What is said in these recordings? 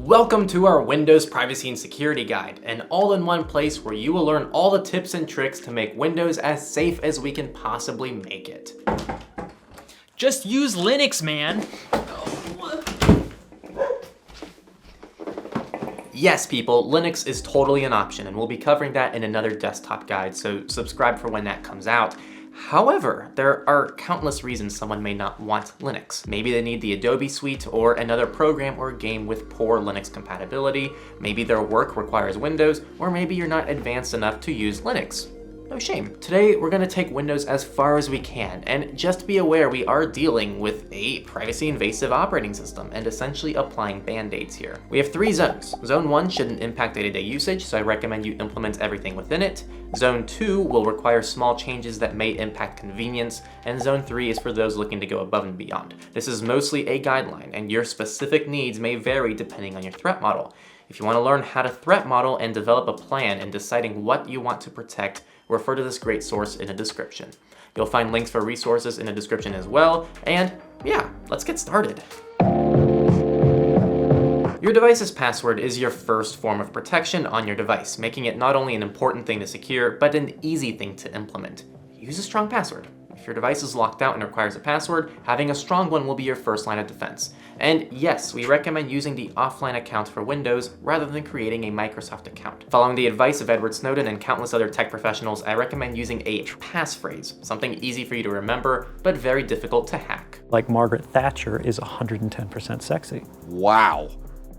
Welcome to our Windows Privacy and Security Guide, an all-in-one place where you will learn all the tips and tricks to make Windows as safe as we can possibly make it. Just use Linux, man. Yes, people, Linux is totally an option, and we'll be covering that in another desktop guide, so subscribe for when that comes out. However, there are countless reasons someone may not want Linux. Maybe they need the Adobe suite or another program or game with poor Linux compatibility. Maybe their work requires Windows, or maybe you're not advanced enough to use Linux. No shame. Today, we're gonna take Windows as far as we can, and just be aware we are dealing with a privacy-invasive operating system and essentially applying band-aids here. We have 3 zones. Zone 1 shouldn't impact day-to-day usage, so I recommend you implement everything within it. Zone 2 will require small changes that may impact convenience, and Zone 3 is for those looking to go above and beyond. This is mostly a guideline, and your specific needs may vary depending on your threat model. If you want to learn how to threat model and develop a plan in deciding what you want to protect, refer to this great source in the description. You'll find links for resources in the description as well, and yeah, let's get started. Your device's password is your first form of protection on your device, making it not only an important thing to secure, but an easy thing to implement. Use a strong password. If your device is locked out and requires a password, having a strong one will be your first line of defense. And yes, we recommend using the offline account for Windows rather than creating a Microsoft account. Following the advice of Edward Snowden and countless other tech professionals, I recommend using a passphrase, something easy for you to remember, but very difficult to hack. Like Margaret Thatcher is 110% sexy. Wow.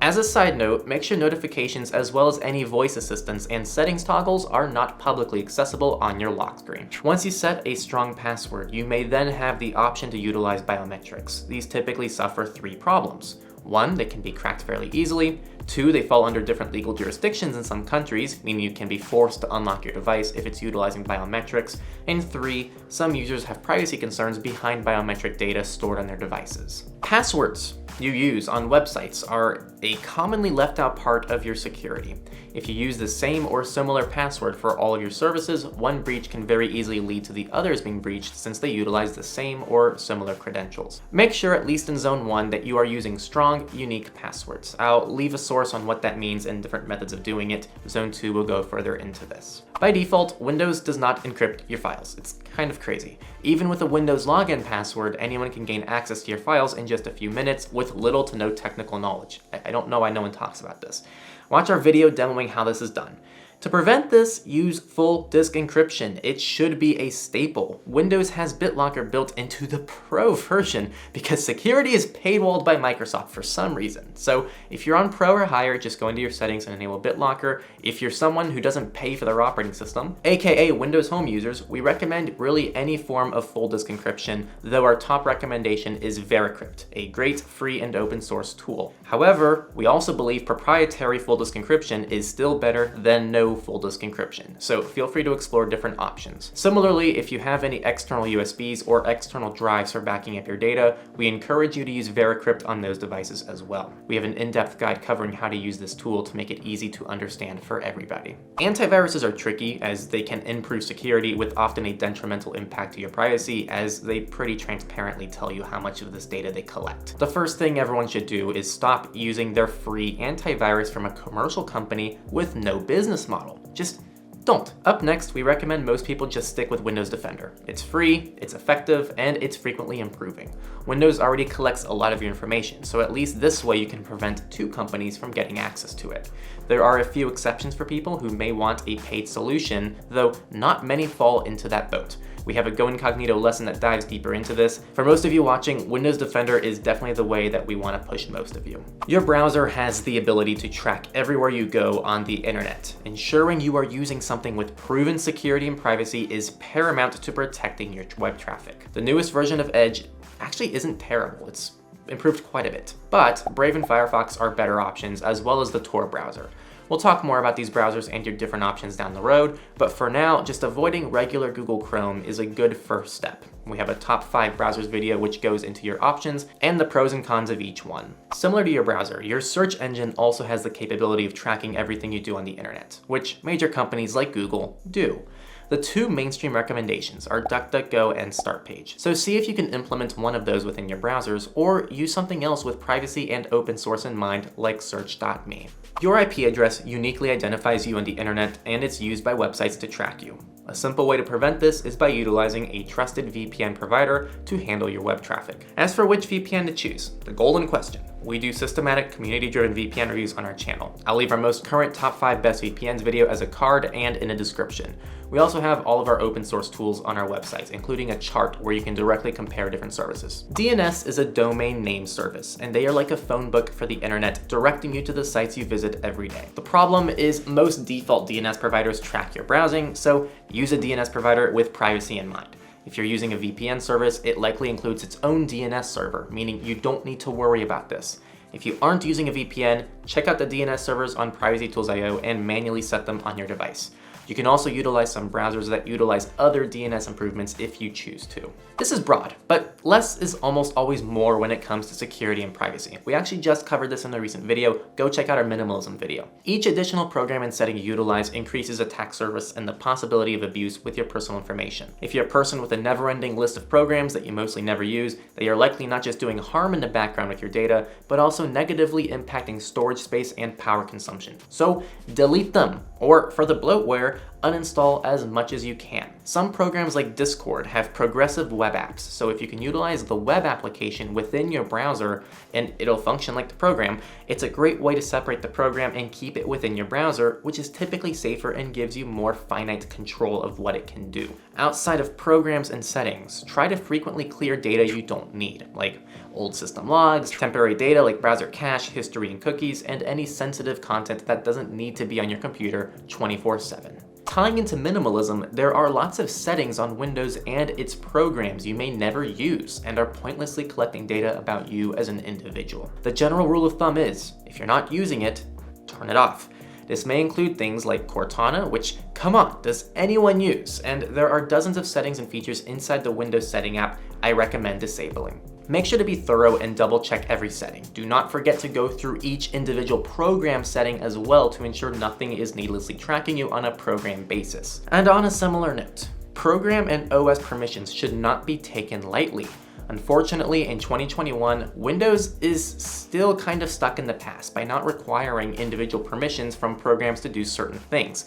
As a side note, make sure notifications as well as any voice assistants and settings toggles are not publicly accessible on your lock screen. Once you set a strong password, you may then have the option to utilize biometrics. These typically suffer 3 problems. 1, they can be cracked fairly easily. 2, they fall under different legal jurisdictions in some countries, meaning you can be forced to unlock your device if it's utilizing biometrics. And 3, some users have privacy concerns behind biometric data stored on their devices. Passwords you use on websites are a commonly left out part of your security. If you use the same or similar password for all of your services, one breach can very easily lead to the others being breached since they utilize the same or similar credentials. Make sure, at least in Zone 1, that you are using strong, unique passwords. I'll leave a source on what that means and different methods of doing it. Zone 2 will go further into this. By default, Windows does not encrypt your files. It's kind of crazy. Even with a Windows login password, anyone can gain access to your files in just a few minutes with little to no technical knowledge. I don't know why no one talks about this. Watch our video demoing how this is done. To prevent this, use full disk encryption. It should be a staple. Windows has BitLocker built into the Pro version because security is paywalled by Microsoft for some reason. So if you're on Pro or higher, just go into your settings and enable BitLocker. If you're someone who doesn't pay for their operating system, aka Windows Home users, we recommend really any form of full disk encryption, though our top recommendation is Vericrypt, a great free and open source tool. However, we also believe proprietary full disk encryption is still better than no full disk encryption, so feel free to explore different options. Similarly, if you have any external USBs or external drives for backing up your data, we encourage you to use Vericrypt on those devices as well. We have an in-depth guide covering how to use this tool to make it easy to understand for everybody. Antiviruses are tricky as they can improve security with often a detrimental impact to your privacy, as they pretty transparently tell you how much of this data they collect. The first thing everyone should do is stop using their free antivirus from a commercial company with no business model. Just don't. Up next, we recommend most people just stick with Windows Defender. It's free, it's effective, and it's frequently improving. Windows already collects a lot of your information, so at least this way you can prevent 2 companies from getting access to it. There are a few exceptions for people who may want a paid solution, though not many fall into that boat. We have a Go Incognito lesson that dives deeper into this. For most of you watching, Windows Defender is definitely the way that we want to push most of you. Your browser has the ability to track everywhere you go on the internet. Ensuring you are using something with proven security and privacy is paramount to protecting your web traffic. The newest version of Edge actually isn't terrible. It's improved quite a bit. But Brave and Firefox are better options, as well as the Tor browser. We'll talk more about these browsers and your different options down the road, but for now, just avoiding regular Google Chrome is a good first step. We have a top 5 browsers video which goes into your options and the pros and cons of each one. Similar to your browser, your search engine also has the capability of tracking everything you do on the internet, which major companies like Google do. The two mainstream recommendations are DuckDuckGo and Startpage. So see if you can implement one of those within your browsers, or use something else with privacy and open source in mind, like search.me. Your IP address uniquely identifies you on the internet, and it's used by websites to track you. A simple way to prevent this is by utilizing a trusted VPN provider to handle your web traffic. As for which VPN to choose, the golden question. We do systematic, community-driven VPN reviews on our channel. I'll leave our most current top 5 best VPNs video as a card and in a description. We also have all of our open source tools on our website, including a chart where you can directly compare different services. DNS is a domain name service, and they are like a phone book for the internet, directing you to the sites you visit every day. The problem is most default DNS providers track your browsing, so use a DNS provider with privacy in mind. If you're using a VPN service, it likely includes its own DNS server, meaning you don't need to worry about this. If you aren't using a VPN, check out the DNS servers on privacytools.io and manually set them on your device. You can also utilize some browsers that utilize other DNS improvements if you choose to. This is broad, but less is almost always more when it comes to security and privacy. We actually just covered this in a recent video. Go check out our minimalism video. Each additional program and setting you utilize increases attack surface and the possibility of abuse with your personal information. If you're a person with a never-ending list of programs that you mostly never use, they are likely not just doing harm in the background with your data, but also negatively impacting storage space and power consumption. So delete them, or for the bloatware, uninstall as much as you can. Some programs like Discord have progressive web apps, so if you can utilize the web application within your browser and it'll function like the program, it's a great way to separate the program and keep it within your browser, which is typically safer and gives you more finite control of what it can do. Outside of programs and settings, try to frequently clear data you don't need, like old system logs, temporary data like browser cache, history and cookies, and any sensitive content that doesn't need to be on your computer 24/7. Tying into minimalism, there are lots of settings on Windows and its programs you may never use and are pointlessly collecting data about you as an individual. The general rule of thumb is, if you're not using it, turn it off. This may include things like Cortana, which, come on, does anyone use? And there are dozens of settings and features inside the Windows setting app I recommend disabling. Make sure to be thorough and double check every setting. Do not forget to go through each individual program setting as well to ensure nothing is needlessly tracking you on a program basis. And on a similar note, program and OS permissions should not be taken lightly. Unfortunately, in 2021, Windows is still kind of stuck in the past by not requiring individual permissions from programs to do certain things.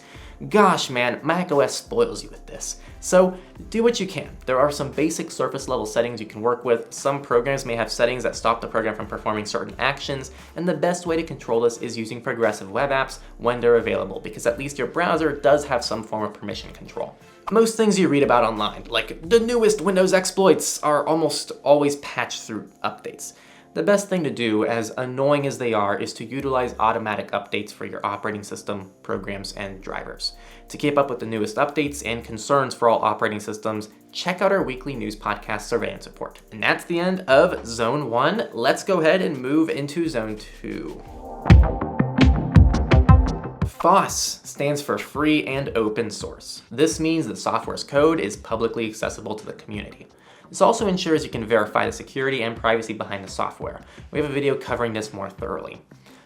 Gosh man, macOS spoils you with this. So do what you can. There are some basic surface level settings you can work with. Some programs may have settings that stop the program from performing certain actions, and the best way to control this is using progressive web apps when they're available, because at least your browser does have some form of permission control. Most things you read about online, like the newest Windows exploits, are almost always patched through updates. The best thing to do, as annoying as they are, is to utilize automatic updates for your operating system, programs, and drivers. To keep up with the newest updates and concerns for all operating systems, check out our weekly news podcast Surveillance Report. And that's the end of Zone 1. Let's go ahead and move into Zone 2. FOSS stands for free and open source. This means the software's code is publicly accessible to the community. This also ensures you can verify the security and privacy behind the software. We have a video covering this more thoroughly.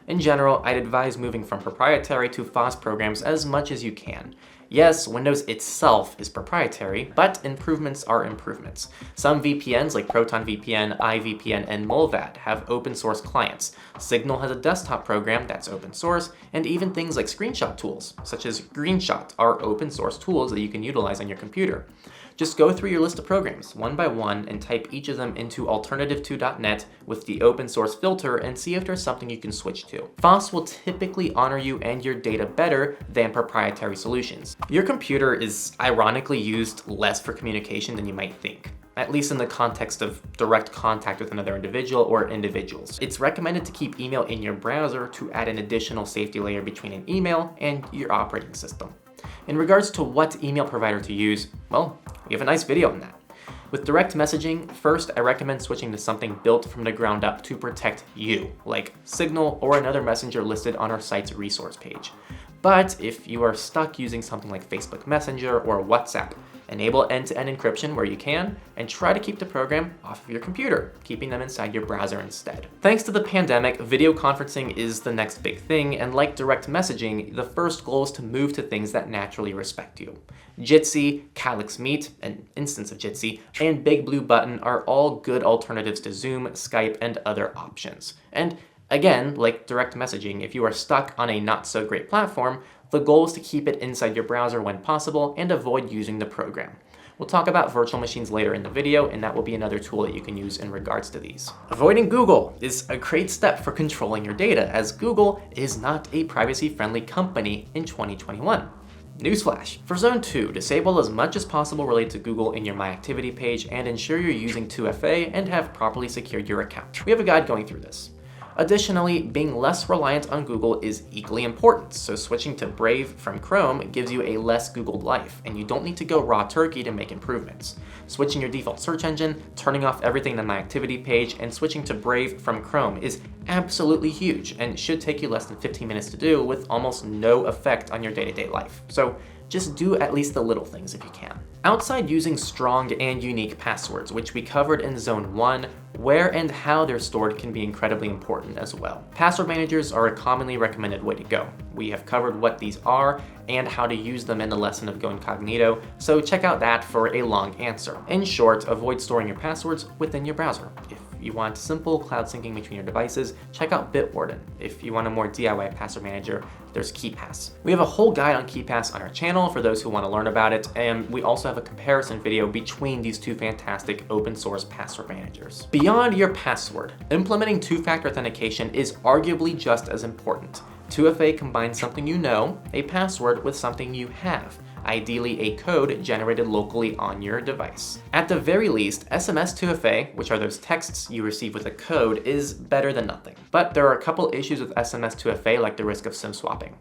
In general, I'd advise moving from proprietary to FOSS programs as much as you can. Yes, Windows itself is proprietary, but improvements are improvements. Some VPNs like Proton VPN, iVPN, and Mullvad have open source clients. Signal has a desktop program that's open source, and even things like screenshot tools, such as Greenshot, are open source tools that you can utilize on your computer. Just go through your list of programs one by one and type each of them into alternative2.net with the open source filter and see if there's something you can switch to. FOSS will typically honor you and your data better than proprietary solutions. Your computer is ironically used less for communication than you might think, at least in the context of direct contact with another individual or individuals. It's recommended to keep email in your browser to add an additional safety layer between an email and your operating system. In regards to what email provider to use, well, we have a nice video on that. With direct messaging, first I recommend switching to something built from the ground up to protect you, like Signal or another messenger listed on our site's resource page. But if you are stuck using something like Facebook Messenger or WhatsApp, Enable end-to-end encryption where you can, and try to keep the program off of your computer, keeping them inside your browser instead. Thanks to the pandemic, video conferencing is the next big thing, and like direct messaging, the first goal is to move to things that naturally respect you. Jitsi, Calyx Meet, an instance of Jitsi, and Big Blue Button are all good alternatives to Zoom, Skype, and other options. And again, like direct messaging, if you are stuck on a not-so-great platform, the goal is to keep it inside your browser when possible and avoid using the program. We'll talk about virtual machines later in the video, and that will be another tool that you can use in regards to these. Avoiding Google is a great step for controlling your data, as Google is not a privacy-friendly company in 2021. Newsflash! For Zone 2, disable as much as possible related to Google in your My Activity page and ensure you're using 2FA and have properly secured your account. We have a guide going through this. Additionally, being less reliant on Google is equally important, so switching to Brave from Chrome gives you a less Googled life, and you don't need to go raw turkey to make improvements. Switching your default search engine, turning off everything in the My Activity page, and switching to Brave from Chrome is absolutely huge, and should take you less than 15 minutes to do with almost no effect on your day-to-day life. So just do at least the little things if you can. Outside using strong and unique passwords, which we covered in Zone 1, where and how they're stored can be incredibly important as well. Password managers are a commonly recommended way to go. We have covered what these are and how to use them in the lesson of Go Incognito, so check out that for a long answer. In short, avoid storing your passwords within your browser. If you want simple cloud syncing between your devices, check out Bitwarden. If you want a more DIY password manager, there's KeePass. We have a whole guide on KeePass on our channel for those who want to learn about it, and we also have a comparison video between these two fantastic open source password managers. Beyond your password, implementing two-factor authentication is arguably just as important. 2FA combines something you know, a password, with something you have, ideally a code generated locally on your device. At the very least, SMS 2FA, which are those texts you receive with a code, is better than nothing. But there are a couple issues with SMS 2FA, like the risk of SIM swapping.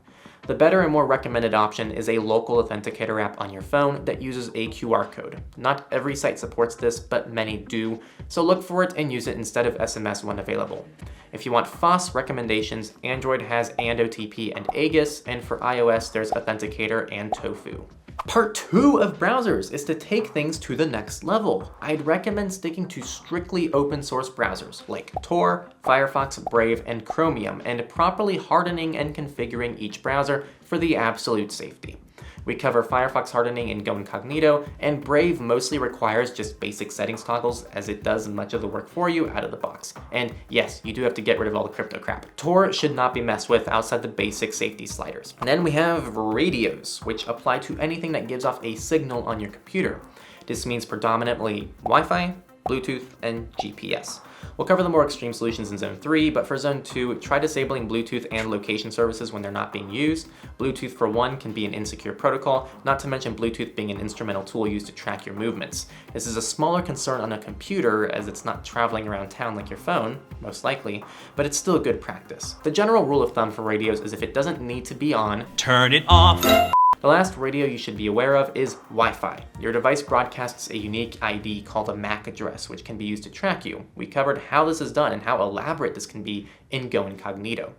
The better and more recommended option is a local authenticator app on your phone that uses a QR code. Not every site supports this, but many do, so look for it and use it instead of SMS when available. If you want FOSS recommendations, Android has AndOTP and Aegis, and for iOS there's Authenticator and Tofu. Part 2 of browsers is to take things to the next level. I'd recommend sticking to strictly open source browsers like Tor, Firefox, Brave, and Chromium, and properly hardening and configuring each browser for the absolute safety. We cover Firefox hardening in Go Incognito, and Brave mostly requires just basic settings toggles, as it does much of the work for you out of the box. And yes, you do have to get rid of all the crypto crap. Tor should not be messed with outside the basic safety sliders. And then we have radios, which apply to anything that gives off a signal on your computer. This means predominantly Wi-Fi, Bluetooth, and GPS. We'll cover the more extreme solutions in Zone 3, but for Zone 2, try disabling Bluetooth and location services when they're not being used. Bluetooth, for one, can be an insecure protocol, not to mention Bluetooth being an instrumental tool used to track your movements. This is a smaller concern on a computer, as it's not traveling around town like your phone, most likely, but it's still a good practice. The general rule of thumb for radios is if it doesn't need to be on, Turn it off. The last radio you should be aware of is Wi-Fi. Your device broadcasts a unique ID called a MAC address, which can be used to track you. We covered how this is done and how elaborate this can be in Go Incognito.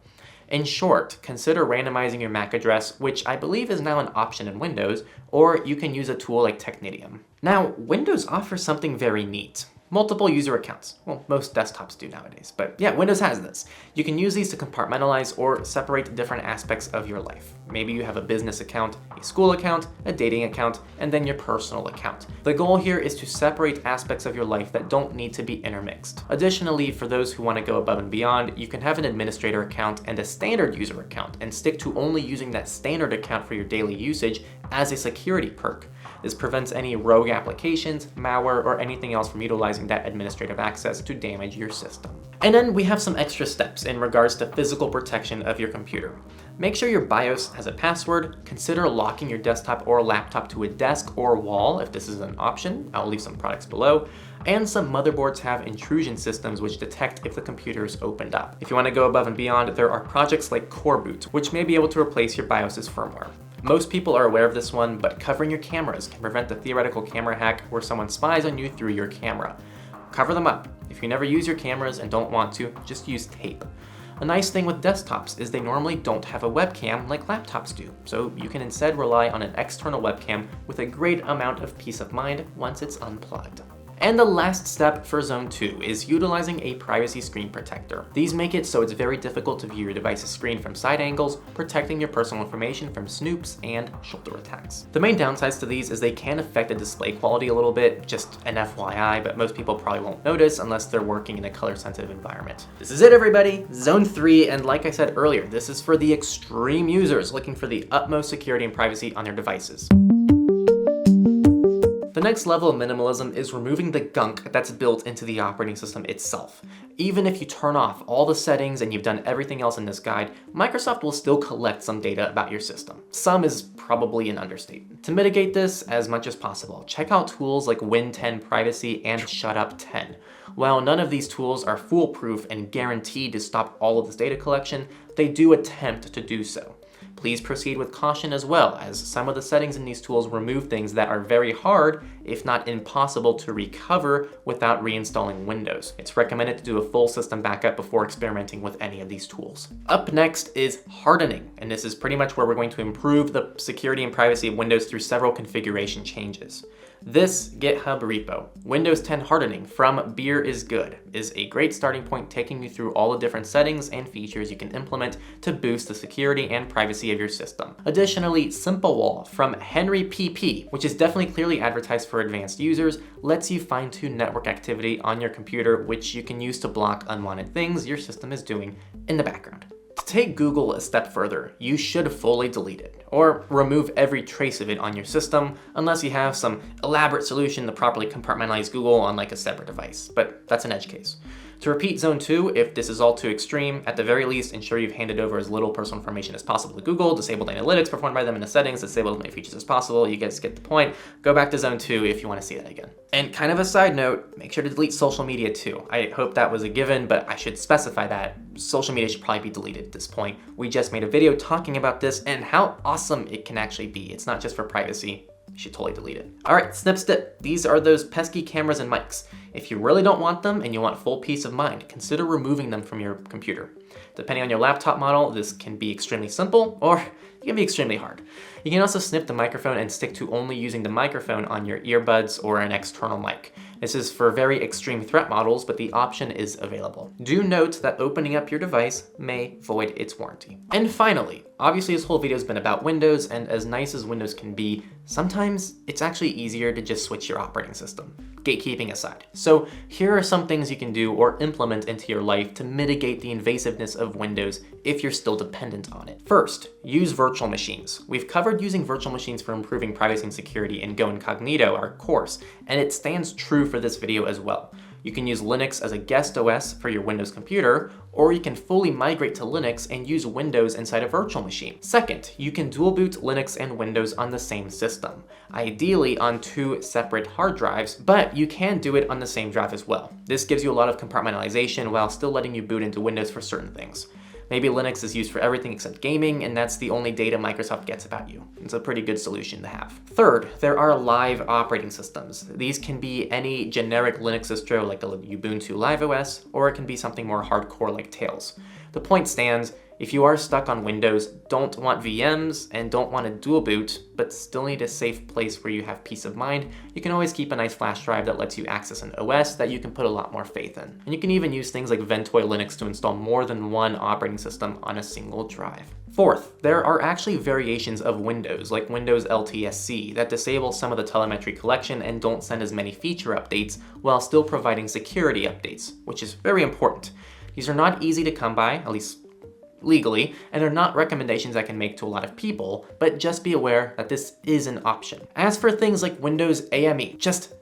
In short, consider randomizing your MAC address, which I believe is now an option in Windows, or you can use a tool like Technidium. Now, Windows offers something very neat. Multiple user accounts. Well, most desktops do nowadays, but yeah, Windows has this. You can use these to compartmentalize or separate different aspects of your life. Maybe you have a business account, a school account, a dating account, and then your personal account. The goal here is to separate aspects of your life that don't need to be intermixed. Additionally, for those who want to go above and beyond, you can have an administrator account and a standard user account, and stick to only using that standard account for your daily usage as a security perk. This prevents any rogue applications, malware, or anything else from utilizing that administrative access to damage your system. And then we have some extra steps in regards to physical protection of your computer. Make sure your BIOS has a password. Consider locking your desktop or laptop to a desk or wall if this is an option. I'll leave some products below. And some motherboards have intrusion systems which detect if the computer is opened up. If you want to go above and beyond, there are projects like Coreboot, which may be able to replace your BIOS's firmware. Most people are aware of this one, but covering your cameras can prevent the theoretical camera hack where someone spies on you through your camera. Cover them up. If you never use your cameras and don't want to, just use tape. A nice thing with desktops is they normally don't have a webcam like laptops do, so you can instead rely on an external webcam with a great amount of peace of mind once it's unplugged. And the last step for Zone 2 is utilizing a privacy screen protector. These make it so it's very difficult to view your device's screen from side angles, protecting your personal information from snoops and shoulder attacks. The main downsides to these is they can affect the display quality a little bit, just an FYI, but most people probably won't notice unless they're working in a color-sensitive environment. This is it, everybody! Zone 3, and like I said earlier, this is for the extreme users looking for the utmost security and privacy on their devices. The next level of minimalism is removing the gunk that's built into the operating system itself. Even if you turn off all the settings and you've done everything else in this guide, Microsoft will still collect some data about your system. Some is probably an understatement. To mitigate this as much as possible, check out tools like Win10 Privacy and ShutUp10. While none of these tools are foolproof and guaranteed to stop all of this data collection, they do attempt to do so. Please proceed with caution as well, as some of the settings in these tools remove things that are very hard, if not impossible, to recover without reinstalling Windows. It's recommended to do a full system backup before experimenting with any of these tools. Up next is hardening, and this is pretty much where we're going to improve the security and privacy of Windows through several configuration changes. This GitHub repo, Windows 10 Hardening from Beer is Good, is a great starting point taking you through all the different settings and features you can implement to boost the security and privacy of your system. Additionally, Simple Wall from Henry PP, which is definitely clearly advertised for advanced users, lets you fine-tune network activity on your computer, which you can use to block unwanted things your system is doing in the background. To take Google a step further, you should fully delete it, or remove every trace of it on your system, unless you have some elaborate solution to properly compartmentalize Google on like a separate device, but that's an edge case. To repeat Zone 2, if this is all too extreme, at the very least, ensure you've handed over as little personal information as possible to Google, disabled analytics performed by them in the settings, disabled as many features as possible. You guys get the point. Go back to Zone 2 if you want to see that again. And kind of a side note, make sure to delete social media too. I hope that was a given, but I should specify that social media should probably be deleted at this point. We just made a video talking about this and how awesome it can actually be. It's not just for privacy. You should totally delete it. All right, snip snip. These are those pesky cameras and mics. If you really don't want them and you want full peace of mind, consider removing them from your computer. Depending on your laptop model, this can be extremely simple or it can be extremely hard. You can also snip the microphone and stick to only using the microphone on your earbuds or an external mic. This is for very extreme threat models, but the option is available. Do note that opening up your device may void its warranty. And finally, obviously this whole video has been about Windows, and as nice as Windows can be, sometimes it's actually easier to just switch your operating system, gatekeeping aside. So here are some things you can do or implement into your life to mitigate the invasiveness of Windows if you're still dependent on it. First, use virtual machines. We've covered using virtual machines for improving privacy and security in Go Incognito, our course, and it stands true for this video as well. You can use Linux as a guest OS for your Windows computer, or you can fully migrate to Linux and use Windows inside a virtual machine. Second, you can dual boot Linux and Windows on the same system, ideally on 2 separate hard drives, but you can do it on the same drive as well. This gives you a lot of compartmentalization while still letting you boot into Windows for certain things. Maybe Linux is used for everything except gaming, and that's the only data Microsoft gets about you. It's a pretty good solution to have. Third, there are live operating systems. These can be any generic Linux distro like the Ubuntu Live OS, or it can be something more hardcore like Tails. The point stands, if you are stuck on Windows, don't want VMs, and don't want a dual boot, but still need a safe place where you have peace of mind, you can always keep a nice flash drive that lets you access an OS that you can put a lot more faith in. And you can even use things like Ventoy Linux to install more than one operating system on a single drive. Fourth, there are actually variations of Windows, like Windows LTSC, that disable some of the telemetry collection and don't send as many feature updates while still providing security updates, which is very important. These are not easy to come by, at least legally, and are not recommendations I can make to a lot of people, but just be aware that this is an option. As for things like Windows AME, just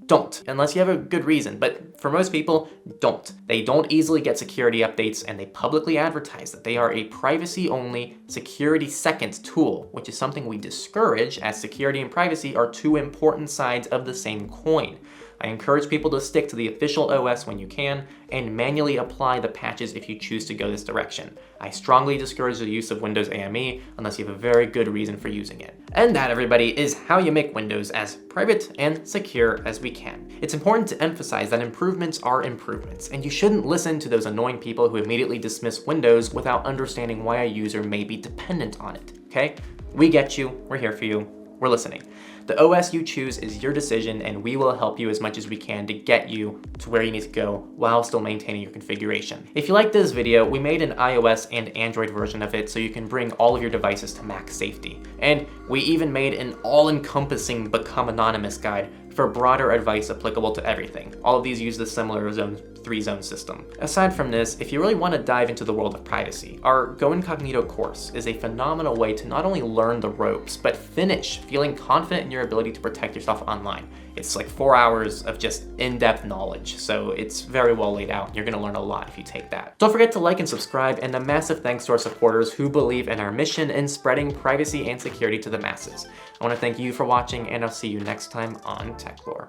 don't, unless you have a good reason, but for most people, don't. They don't easily get security updates, and they publicly advertise that they are a privacy-only, security-second tool, which is something we discourage, as security and privacy are 2 important sides of the same coin. I encourage people to stick to the official OS when you can, and manually apply the patches if you choose to go this direction. I strongly discourage the use of Windows AME unless you have a very good reason for using it. And that, everybody, is how you make Windows as private and secure as we can. It's important to emphasize that improvements are improvements, and you shouldn't listen to those annoying people who immediately dismiss Windows without understanding why a user may be dependent on it, okay? We get you, we're here for you, we're listening. The OS you choose is your decision, and we will help you as much as we can to get you to where you need to go while still maintaining your configuration. If you like this video, we made an iOS and Android version of it so you can bring all of your devices to max safety. And we even made an all-encompassing Become Anonymous guide for broader advice applicable to everything. All of these use the similar three-zone system. Aside from this, if you really want to dive into the world of privacy, our Go Incognito course is a phenomenal way to not only learn the ropes, but finish feeling confident in your ability to protect yourself online. It's like 4 hours of just in-depth knowledge, so it's very well laid out. You're gonna learn a lot if you take that. Don't forget to like and subscribe, and a massive thanks to our supporters who believe in our mission in spreading privacy and security to the masses. I wanna thank you for watching, and I'll see you next time on Techlore.